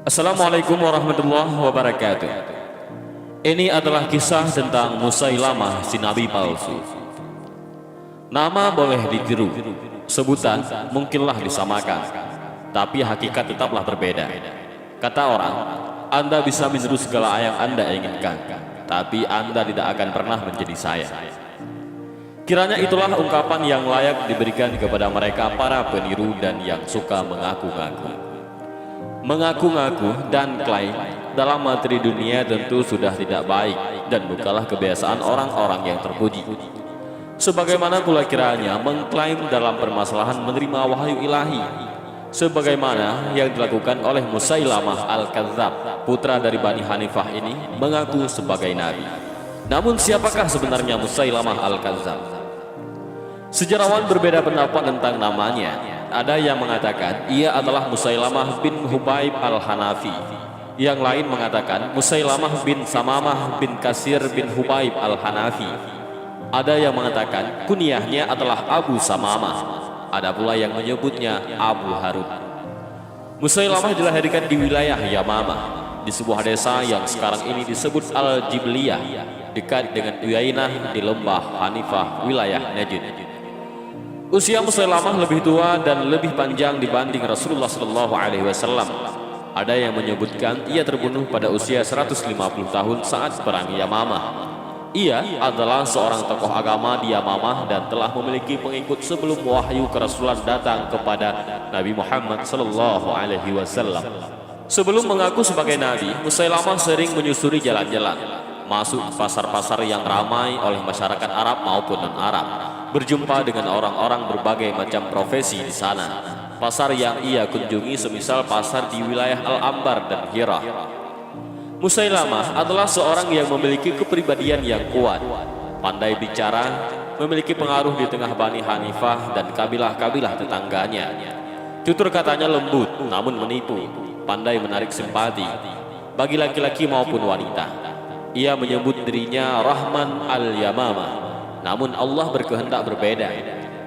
Assalamualaikum warahmatullahi wabarakatuh. Ini adalah kisah tentang Musailamah si Nabi palsu. Nama boleh ditiru, sebutan mungkinlah disamakan, tapi hakikat tetaplah berbeda. Kata orang, Anda bisa meniru segala yang Anda inginkan, tapi Anda tidak akan pernah menjadi saya. Kiranya itulah ungkapan yang layak diberikan kepada mereka para peniru dan yang suka mengaku-ngaku. Mengaku-ngaku dan klaim dalam materi dunia tentu sudah tidak baik dan bukanlah kebiasaan orang-orang yang terpuji. Sebagaimana pula kiranya mengklaim dalam permasalahan menerima wahyu ilahi, sebagaimana yang dilakukan oleh Musailamah Al-Kadzab, putra dari Bani Hanifah ini mengaku sebagai nabi. Namun siapakah sebenarnya Musailamah Al-Kadzab? Sejarawan berbeda pendapat tentang namanya. Ada yang mengatakan ia adalah Musailamah bin Hubaib Al-Hanafi. Yang lain mengatakan Musailamah bin Samamah bin Kasir bin Hubaib Al-Hanafi. Ada yang mengatakan kunyahnya adalah Abu Samamah. Ada pula yang menyebutnya Abu Harun. Musailamah dilahirkan di wilayah Yamamah, di sebuah desa yang sekarang ini disebut Al-Jibliyah, dekat dengan Uyainah di lembah Hanifah, wilayah Najd. Usia Musailamah lebih tua dan lebih panjang dibanding Rasulullah SAW. Ada yang menyebutkan ia terbunuh pada usia 150 tahun saat perang Yamamah. Ia adalah seorang tokoh agama di Yamamah dan telah memiliki pengikut sebelum wahyu kerasulan datang kepada Nabi Muhammad SAW. Sebelum mengaku sebagai nabi, Musailamah sering menyusuri jalan-jalan, masuk pasar-pasar yang ramai oleh masyarakat Arab maupun non-Arab, berjumpa dengan orang-orang berbagai macam profesi di sana. Pasar yang ia kunjungi semisal pasar di wilayah Al-Ambar dan Hira. Musailamah adalah seorang yang memiliki kepribadian yang kuat, pandai bicara, memiliki pengaruh di tengah Bani Hanifah dan kabilah-kabilah tetangganya. Tutur katanya lembut namun menipu, pandai menarik simpati bagi laki-laki maupun wanita. Ia menyebut dirinya Rahman Al-Yamamah, namun Allah berkehendak berbeda.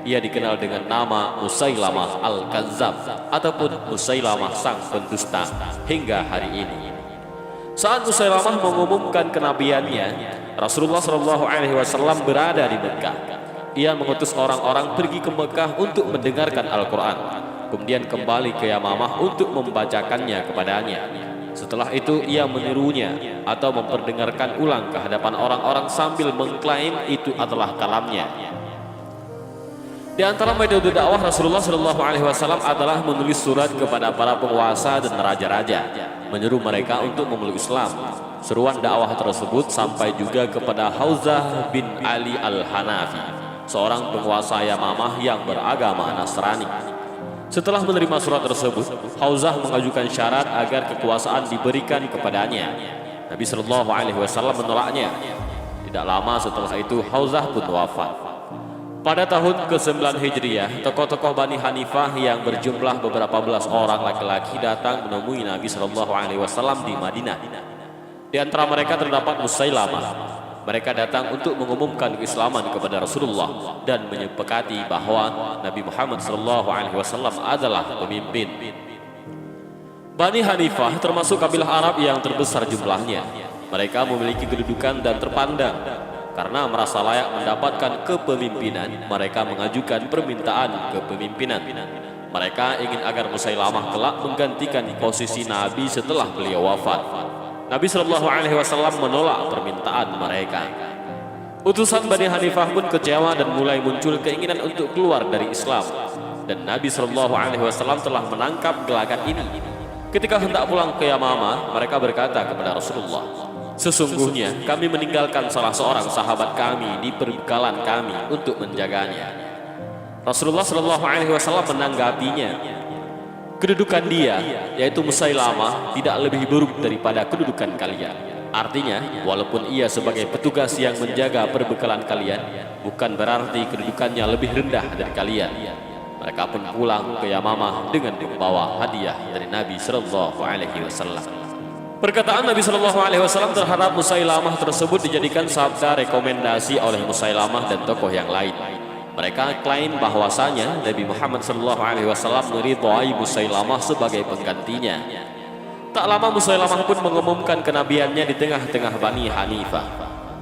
Ia dikenal dengan nama Musailamah Al-Kadzab ataupun Musailamah sang pendusta hingga hari ini. Saat Musailamah mengumumkan kenabiannya, Rasulullah SAW berada di Mekah. Ia mengutus orang-orang pergi ke Mekah untuk mendengarkan Al-Quran, kemudian kembali ke Yamamah untuk membacakannya kepadanya. Setelah itu ia menirunya atau memperdengarkan ulang ke hadapan orang-orang sambil mengklaim itu adalah kalamnya. Di antara metode dakwah Rasulullah SAW adalah menulis surat kepada para penguasa dan raja-raja, menyeru mereka untuk memeluk Islam. Seruan dakwah tersebut sampai juga kepada Hauzah bin Ali Al-Hanafi, seorang penguasa Yamamah yang beragama Nasrani. Setelah menerima surat tersebut, Hauzah mengajukan syarat agar kekuasaan diberikan kepadanya. Nabi SAW menolaknya. Tidak lama setelah itu Hauzah pun wafat. Pada tahun ke-9 Hijriah, tokoh-tokoh Bani Hanifah yang berjumlah beberapa belas orang laki-laki datang menemui Nabi SAW di Madinah. Di antara mereka terdapat Musailamah. Mereka datang untuk mengumumkan keislaman kepada Rasulullah dan menyepakati bahwa Nabi Muhammad SAW adalah pemimpin. Bani Hanifah termasuk kabilah Arab yang terbesar jumlahnya. Mereka memiliki kedudukan dan terpandang. Karena merasa layak mendapatkan kepemimpinan, mereka mengajukan permintaan kepemimpinan. Mereka ingin agar Musailamah kelak menggantikan posisi Nabi setelah beliau wafat. Nabi SAW menolak permintaan mereka. Utusan Bani Hanifah pun kecewa dan mulai muncul keinginan untuk keluar dari Islam. Dan Nabi SAW telah menangkap gelagat ini. Ketika hendak pulang ke Yamamah, mereka berkata kepada Rasulullah, "Sesungguhnya kami meninggalkan salah seorang sahabat kami di perbekalan kami untuk menjaganya." Rasulullah SAW menanggapinya, "Kedudukan dia, yaitu Musailamah, tidak lebih buruk daripada kedudukan kalian. Artinya, walaupun ia sebagai petugas yang menjaga perbekalan kalian, bukan berarti kedudukannya lebih rendah dari kalian." Mereka pun pulang ke Yamamah dengan membawa hadiah dari Nabi SAW. Perkataan Nabi SAW terhadap Musailamah tersebut dijadikan sabda rekomendasi oleh Musailamah dan tokoh yang lain. Mereka klaim bahwasanya Nabi Muhammad SAW meridhai Musailamah sebagai penggantinya. Tak lama Musailamah pun mengumumkan kenabiannya di tengah-tengah Bani Hanifah.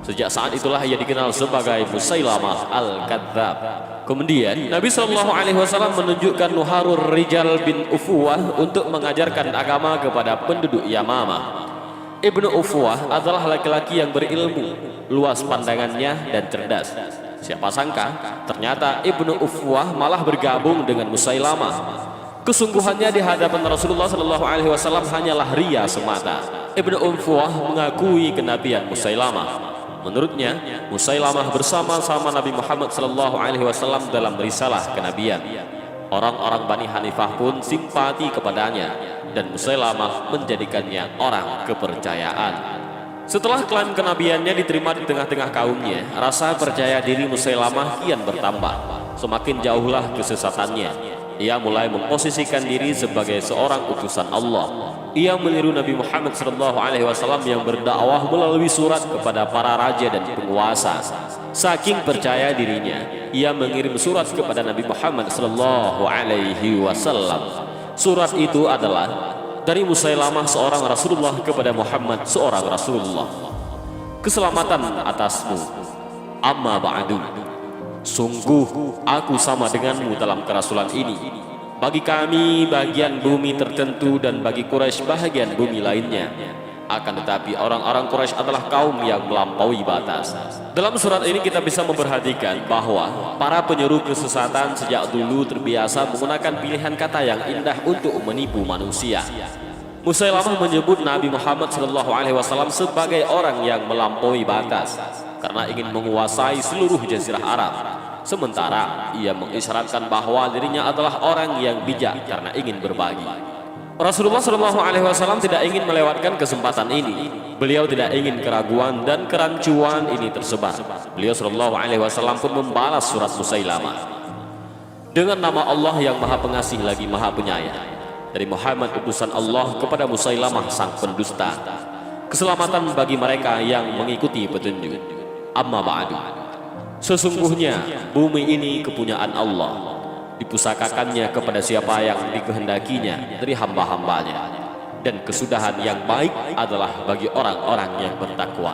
Sejak saat itulah ia dikenal sebagai Musailamah Al-Kadzdzab. Kemudian Nabi SAW menunjukkan Nuharur Rijal bin Ufuwah untuk mengajarkan agama kepada penduduk Yamamah. Ibnu Ufuwah adalah laki-laki yang berilmu, luas pandangannya dan cerdas. Siapa sangka ternyata Ibnu Ufuwah malah bergabung dengan Musailamah. Kesungguhannya di hadapan Rasulullah SAW hanyalah ria semata. Ibnu Ufuwah mengakui kenabian Musailamah. Menurutnya, Musailamah bersama-sama Nabi Muhammad SAW dalam risalah kenabian. Orang-orang Bani Hanifah pun simpati kepadanya dan Musailamah menjadikannya orang kepercayaan. Setelah klaim kenabiannya diterima di tengah-tengah kaumnya, rasa percaya diri Musailamah kian bertambah. Semakin jauhlah kesesatannya. Ia mulai memposisikan diri sebagai seorang utusan Allah. Ia meniru Nabi Muhammad SAW yang berdakwah melalui surat kepada para raja dan penguasa. Saking percaya dirinya, ia mengirim surat kepada Nabi Muhammad SAW. Surat itu adalah dari Musailamah seorang Rasulullah kepada Muhammad seorang Rasulullah. Keselamatan atasmu. Amma ba'du. Sungguh aku sama denganmu dalam kerasulan ini. Bagi kami bagian bumi tertentu dan bagi Quraisy bagian bumi lainnya. Akan tetapi orang-orang Quraisy adalah kaum yang melampaui batas. Dalam surat ini kita bisa memperhatikan bahwa para penyeru kesesatan sejak dulu terbiasa menggunakan pilihan kata yang indah untuk menipu manusia. Musailamah menyebut Nabi Muhammad SAW sebagai orang yang melampaui batas karena ingin menguasai seluruh jazirah Arab. Sementara ia mengisyaratkan bahwa dirinya adalah orang yang bijak karena ingin berbagi. Rasulullah SAW tidak ingin melewatkan kesempatan ini. Beliau tidak ingin keraguan dan kerancuan ini tersebar. Beliau SAW pun membalas surat Musailamah dengan nama Allah yang Maha Pengasih lagi Maha Penyayang. Dari Muhammad utusan Allah kepada Musailamah sang pendusta. Keselamatan bagi mereka yang mengikuti petunjuk. Amma ba'du. Sesungguhnya bumi ini kepunyaan Allah. Dipusakakannya kepada siapa yang dikehendakinya dari hamba-hambanya. Dan kesudahan yang baik adalah bagi orang-orang yang bertakwa.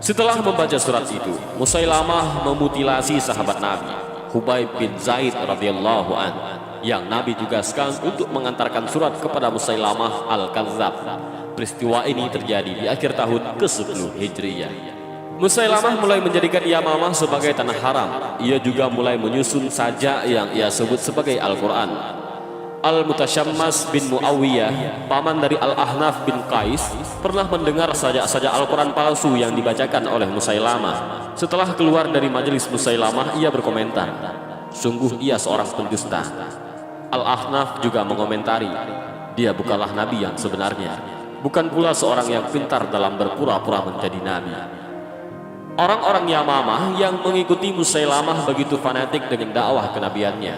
Setelah membaca surat itu, Musailamah memutilasi sahabat Nabi, Hubayb bin Zaid radhiyallahu an, yang Nabi tugaskan untuk mengantarkan surat kepada Musailamah Al-Kadzdzab. Peristiwa ini terjadi di akhir tahun ke-10 Hijriyah. Musailamah mulai menjadikan Yamamah sebagai tanah haram. Ia juga mulai menyusun sajak yang ia sebut sebagai Al-Quran. Al-Mutasyammas bin Muawiyah, paman dari Al-Ahnaf bin Qais, pernah mendengar sajak-sajak Al-Quran palsu yang dibacakan oleh Musailamah. Setelah keluar dari majelis Musailamah, ia berkomentar, sungguh ia seorang pendusta. Al-Ahnaf juga mengomentari, dia bukanlah nabi yang sebenarnya, bukan pula seorang yang pintar dalam berpura-pura menjadi nabi. Orang-orang Yamamah yang mengikuti Musailamah begitu fanatik dengan dakwah kenabiannya.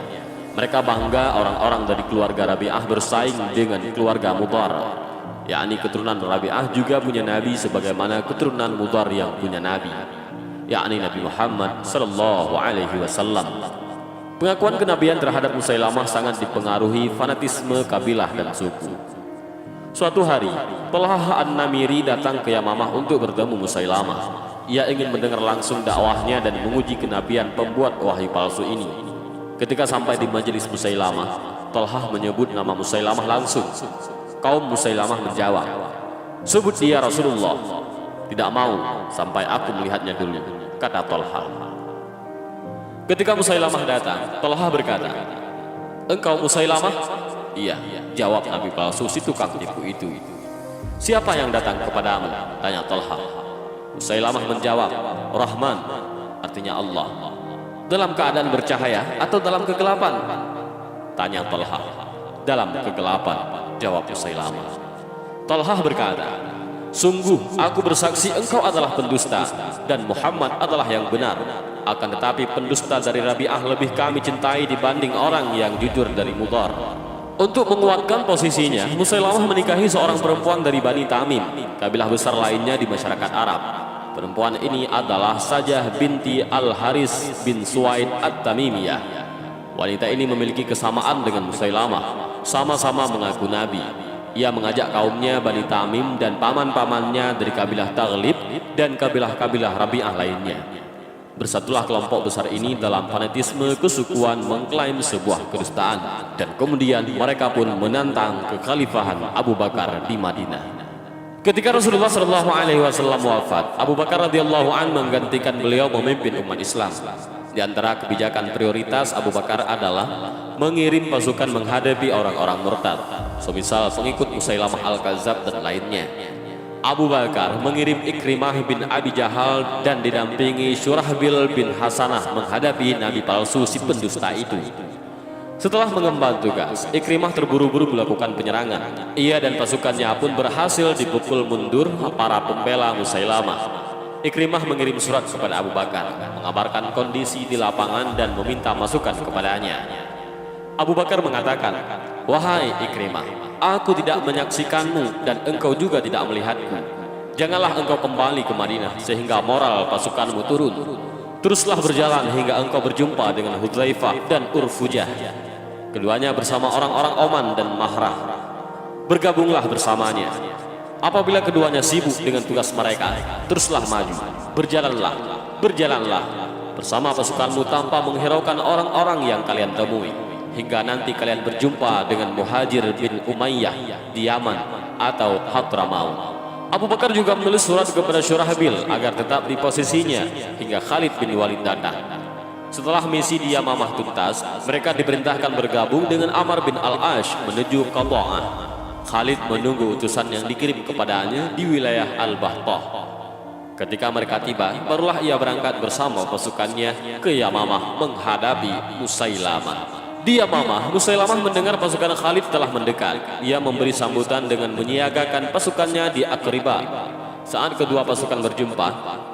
Mereka bangga orang-orang dari keluarga Rabi'ah bersaing dengan keluarga Mudhar, yakni keturunan Rabi'ah juga punya nabi sebagaimana keturunan Mudhar yang punya nabi, yakni Nabi Muhammad SAW. Pengakuan kenabian terhadap Musailamah sangat dipengaruhi fanatisme kabilah dan suku. Suatu hari, Talhah An-Namiri datang ke Yamamah untuk bertemu Musailamah. Ia ingin mendengar langsung dakwahnya dan menguji kenabian pembuat wahyu palsu ini. Ketika sampai di majelis Musailamah, Talhah menyebut nama Musailamah langsung. Kaum Musailamah menjawab, sebut dia Rasulullah. Tidak mau sampai aku melihatnya dulu, kata Talhah. Ketika Musailamah datang, Talhah berkata, engkau Musailamah? Iya, jawab nabi palsu si tukang tipu itu. Siapa yang datang kepadamu? Tanya Talhah. Musailamah menjawab, Rahman, artinya Allah. Dalam keadaan bercahaya atau dalam kegelapan? Tanya Talhah. Dalam kegelapan, jawab Musailamah. Talhah berkata, sungguh aku bersaksi engkau adalah pendusta dan Muhammad adalah yang benar. Akan tetapi pendusta dari Rabi'ah lebih kami cintai dibanding orang yang jujur dari Mudhar. Untuk menguatkan posisinya, Musailamah menikahi seorang perempuan dari Bani Tamim, kabilah besar lainnya di masyarakat Arab. Perempuan ini adalah Sajah binti Al-Haris bin Suwaid At-Tamimiyah. Wanita ini memiliki kesamaan dengan Musailamah, sama-sama mengaku nabi. Ia mengajak kaumnya Bani Tamim dan paman-pamannya dari kabilah Taghlib dan kabilah-kabilah Rabi'ah lainnya. Bersatulah kelompok besar ini dalam fanatisme kesukuan mengklaim sebuah kedustaan, dan kemudian mereka pun menantang kekhalifahan Abu Bakar di Madinah. Ketika Rasulullah SAW wafat, Abu Bakar radhiyallahu an menggantikan beliau memimpin umat Islam. Di antara kebijakan prioritas Abu Bakar adalah mengirim pasukan menghadapi orang-orang murtad, semisal pengikut Musailamah Al-Kadzab dan lainnya. Abu Bakar mengirim Ikrimah bin Abi Jahal dan didampingi Syurahbil bin Hasanah menghadapi nabi palsu si pendusta itu. Setelah mengemban tugas, Ikrimah terburu-buru melakukan penyerangan. Ia dan pasukannya pun berhasil dipukul mundur para pembela Musailamah. Ikrimah mengirim surat kepada Abu Bakar, mengabarkan kondisi di lapangan dan meminta masukan kepadanya. Abu Bakar mengatakan, "Wahai Ikrimah, aku tidak menyaksikanmu dan engkau juga tidak melihatku. Janganlah engkau kembali ke Madinah sehingga moral pasukanmu turun. Teruslah berjalan hingga engkau berjumpa dengan Hudzaifah dan Urfujah. Keduanya bersama orang-orang Oman dan Mahrah. Bergabunglah bersamanya. Apabila keduanya sibuk dengan tugas mereka, teruslah maju, berjalanlah bersama pasukanmu tanpa menghiraukan orang-orang yang kalian temui, hingga nanti kalian berjumpa dengan Muhajir bin Umayyah di Yaman atau Hadramaut." Abu Bakar juga menulis surat kepada Syurahbil agar tetap di posisinya hingga Khalid bin Walid datang. Setelah misi di Yamamah tuntas, mereka diperintahkan bergabung dengan Amr bin Al-Ash menuju Qata'ah. Khalid menunggu utusan yang dikirim kepadanya di wilayah Al-Bahtah. Ketika mereka tiba, barulah ia berangkat bersama pasukannya ke Yamamah menghadapi Musailamah. Di Yamamah, Musailamah mendengar pasukan Khalid telah mendekat. Ia memberi sambutan dengan menyiagakan pasukannya di Aqribah. Saat kedua pasukan berjumpa,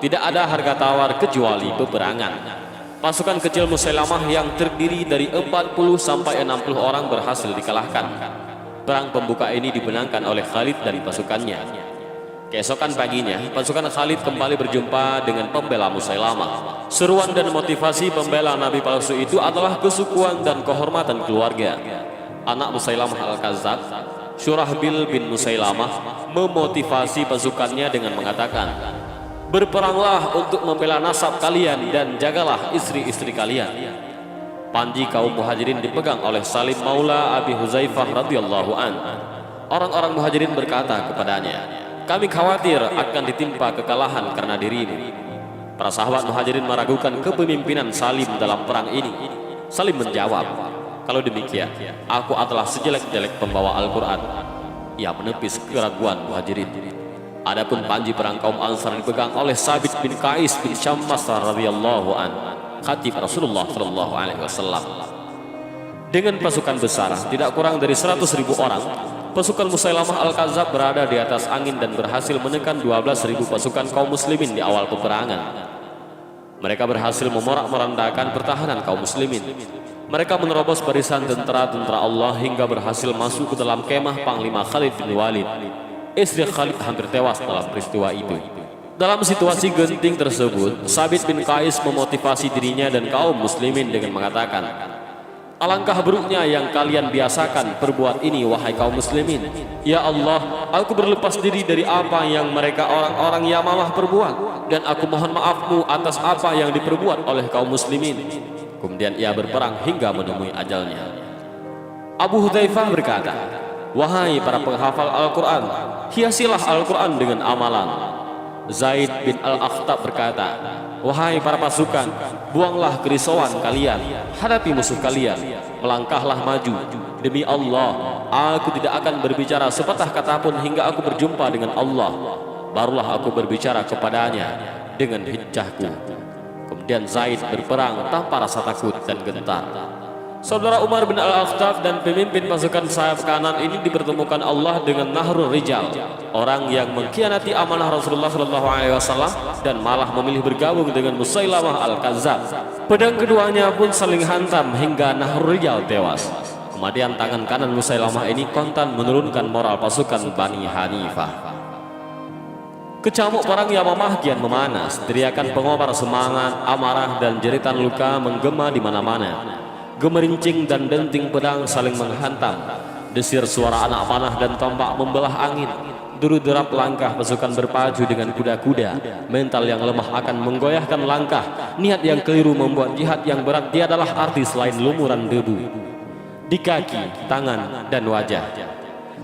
tidak ada harga tawar kecuali peperangan. Pasukan kecil Musailamah yang terdiri dari 40 sampai 60 orang berhasil dikalahkan. Perang pembuka ini dimenangkan oleh Khalid dan pasukannya. Keesokan paginya, pasukan Khalid kembali berjumpa dengan pembela Musailamah. Seruan dan motivasi pembela nabi palsu itu adalah kesukuan dan kehormatan keluarga. Anak Musailamah Al-Kadzab, Syurahbil bin Musailamah, memotivasi pasukannya dengan mengatakan, "Berperanglah untuk membela nasab kalian dan jagalah istri-istri kalian." Panji kaum Muhajirin dipegang oleh Salim Maula Abi Hudzaifah radhiyallahu an. Orang-orang Muhajirin berkata kepadanya, "Kami khawatir akan ditimpa kekalahan karena dirimu." Para sahabat Muhajirin meragukan kepemimpinan Salim dalam perang ini. Salim menjawab, "Kalau demikian, aku adalah sejelek-jelek pembawa Al-Quran." Ia menepis keraguan Muhajirin. Adapun panji perang kaum Ansar dipegang oleh Sabit bin Qais bin Syammas radhiyallahu an, khatib Rasulullah sallallahu alaihi wasallam. Dengan pasukan besar tidak kurang dari 100.000 orang, pasukan Musailamah Al-Kadzab berada di atas angin dan berhasil menekan 12.000 pasukan kaum muslimin di awal peperangan. Mereka berhasil memorak-merandakan pertahanan kaum muslimin. Mereka menerobos barisan tentara-tentara Allah hingga berhasil masuk ke dalam kemah Panglima Khalid bin Walid. Istri Khalid hampir tewas dalam peristiwa itu. Dalam situasi genting tersebut, Sabit bin Qais memotivasi dirinya dan kaum muslimin dengan mengatakan, "Alangkah buruknya yang kalian biasakan perbuat ini, wahai kaum muslimin. Ya Allah, aku berlepas diri dari apa yang mereka orang-orang Yamamah perbuat, dan aku mohon maafmu atas apa yang diperbuat oleh kaum muslimin." Kemudian ia berperang hingga menemui ajalnya. Abu Hudzaifah berkata, "Wahai para penghafal Al-Quran, hiasilah Al-Quran dengan amalan." Zaid bin Al-Akhtab berkata, "Wahai para pasukan, buanglah kerisauan kalian, hadapi musuh kalian, melangkahlah maju. Demi Allah, aku tidak akan berbicara sepatah kata pun hingga aku berjumpa dengan Allah. Barulah aku berbicara kepadanya dengan hijjahku." Kemudian Zaid berperang tanpa rasa takut dan gentar. Saudara Umar bin Al-Akhtab dan pemimpin pasukan sayap kanan ini dipertemukan Allah dengan Nahrul Rijal, orang yang mengkhianati amanah Rasulullah SAW dan malah memilih bergabung dengan Musailamah Al-Kadzab. Pedang keduanya pun saling hantam hingga Nahrul Rijal tewas. Kemudian tangan kanan Musailamah ini kontan menurunkan moral pasukan Bani Hanifah. Kecamuk perang Yamamah kian memanas, teriakan pengobar semangat, amarah dan jeritan luka menggema di mana-mana. Gemerincing dan denting pedang saling menghantam. Desir suara anak panah dan tombak membelah angin. Deru-derap langkah pasukan berpacu dengan kuda-kuda. Mental yang lemah akan menggoyahkan langkah. Niat yang keliru membuat jihad yang berat tiadalah arti selain lumuran debu di kaki, tangan, dan wajah.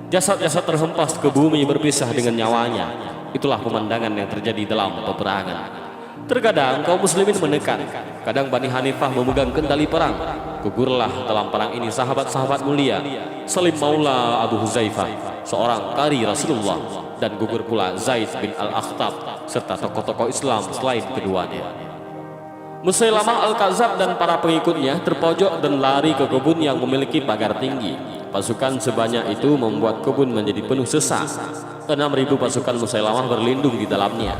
Jasad-jasad terhempas ke bumi berpisah dengan nyawanya. Itulah pemandangan yang terjadi dalam peperangan. Terkadang kaum muslimin menekan, kadang Bani Hanifah memegang kendali perang. Gugurlah dalam perang ini sahabat-sahabat mulia, Salim Maula Abu Huzaifah, seorang qari Rasulullah, dan gugur pula Zaid bin Al-Akhtab serta tokoh-tokoh Islam selain keduanya. Musailamah Al-Kadzab dan para pengikutnya terpojok dan lari ke kebun yang memiliki pagar tinggi. Pasukan sebanyak itu membuat kebun menjadi penuh sesak. 6.000 pasukan Musailamah berlindung di dalamnya.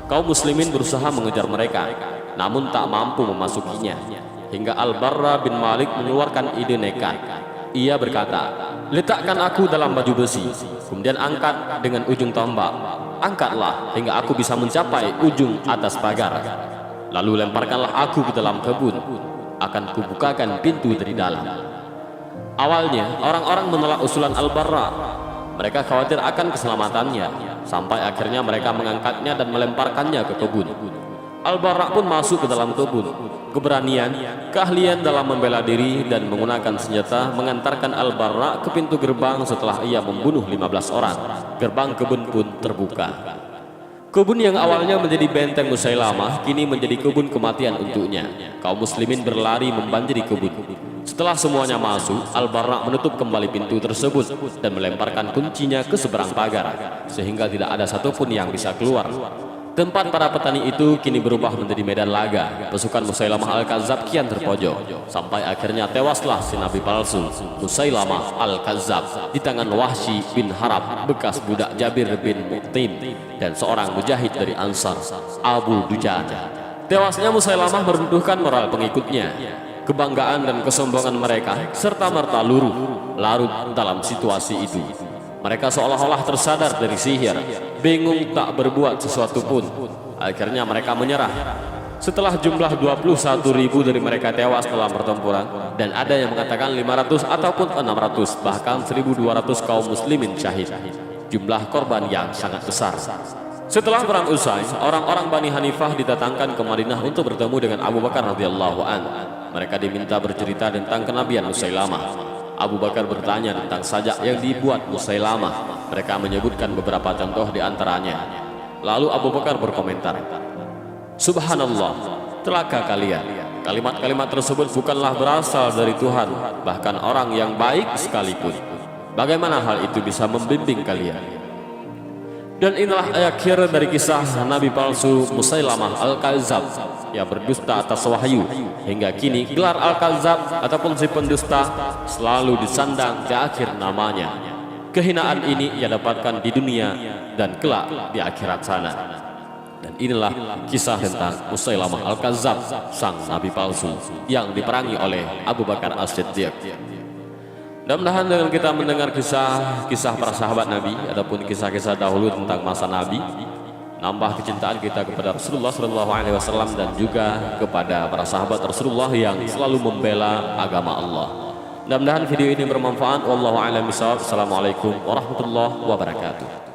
Kaum muslimin berusaha mengejar mereka, namun tak mampu memasukinya. Hingga Al-Barra bin Malik mengeluarkan ide nekat. Ia berkata, "Letakkan aku dalam baju besi, kemudian angkat dengan ujung tombak. Angkatlah hingga aku bisa mencapai ujung atas pagar. Lalu lemparkanlah aku ke dalam kebun. Akan kubukakan pintu dari dalam." Awalnya, orang-orang menolak usulan Al-Barra. Mereka khawatir akan keselamatannya, sampai akhirnya mereka mengangkatnya dan melemparkannya ke kebun. Al-Barra pun masuk ke dalam kebun. Keberanian, keahlian dalam membela diri dan menggunakan senjata mengantarkan Al-Barra ke pintu gerbang setelah ia membunuh 15 orang. Gerbang kebun pun terbuka. Kebun yang awalnya menjadi benteng Musailamah kini menjadi kebun kematian untuknya. Kaum muslimin berlari membanjiri kebun. Setelah semuanya masuk, Al-Barra menutup kembali pintu tersebut dan melemparkan kuncinya ke seberang pagar, sehingga tidak ada satupun yang bisa keluar. Tempat para petani itu kini berubah menjadi medan laga. Pasukan Musailamah Al-Kadzab kian terpojok, sampai akhirnya tewaslah si nabi palsu Musailamah Al-Kadzab di tangan Wahsy bin Harb, bekas budak Jabir bin Mut'im, dan seorang mujahid dari Ansar, Abu Dujana. Tewasnya Musailamah meruntuhkan moral pengikutnya. Kebanggaan dan kesombongan mereka serta merta larut dalam situasi itu. Mereka seolah-olah tersadar dari sihir, bingung tak berbuat sesuatu pun. Akhirnya mereka menyerah. Setelah jumlah 21.000 dari mereka tewas dalam pertempuran, dan ada yang mengatakan 500 ataupun 600, bahkan 1.200 kaum muslimin syahid. Jumlah korban yang sangat besar. Setelah perang usai, orang-orang Bani Hanifah didatangkan ke Madinah untuk bertemu dengan Abu Bakar radhiyallahu an. Mereka diminta bercerita tentang kenabian Musailamah. Abu Bakar bertanya tentang sajak yang dibuat Musailamah. Mereka menyebutkan beberapa contoh di antaranya. Lalu Abu Bakar berkomentar, "Subhanallah, celaka kalian. Kalimat-kalimat tersebut bukanlah berasal dari Tuhan, bahkan orang yang baik sekalipun. Bagaimana hal itu bisa membimbing kalian?" Dan inilah akhir dari kisah Nabi palsu Musailamah Al-Kadzab yang berdusta atas wahyu. Hingga kini gelar Al-Kadzab ataupun si pendusta selalu disandang di akhir namanya. Kehinaan ini ia dapatkan di dunia dan kelak di akhirat sana. Dan inilah kisah tentang Musailamah Al-Kadzab, sang nabi palsu yang diperangi oleh Abu Bakar As-Siddiq. Mudah-mudahan dengan kita mendengar kisah para sahabat Nabi ataupun kisah-kisah dahulu tentang masa Nabi, nambah kecintaan kita kepada Rasulullah SAW dan juga kepada para sahabat Rasulullah yang selalu membela agama Allah. Mudah-mudahan video ini bermanfaat. Wallahu a'lam bishawab. Assalamualaikum warahmatullahi wabarakatuh.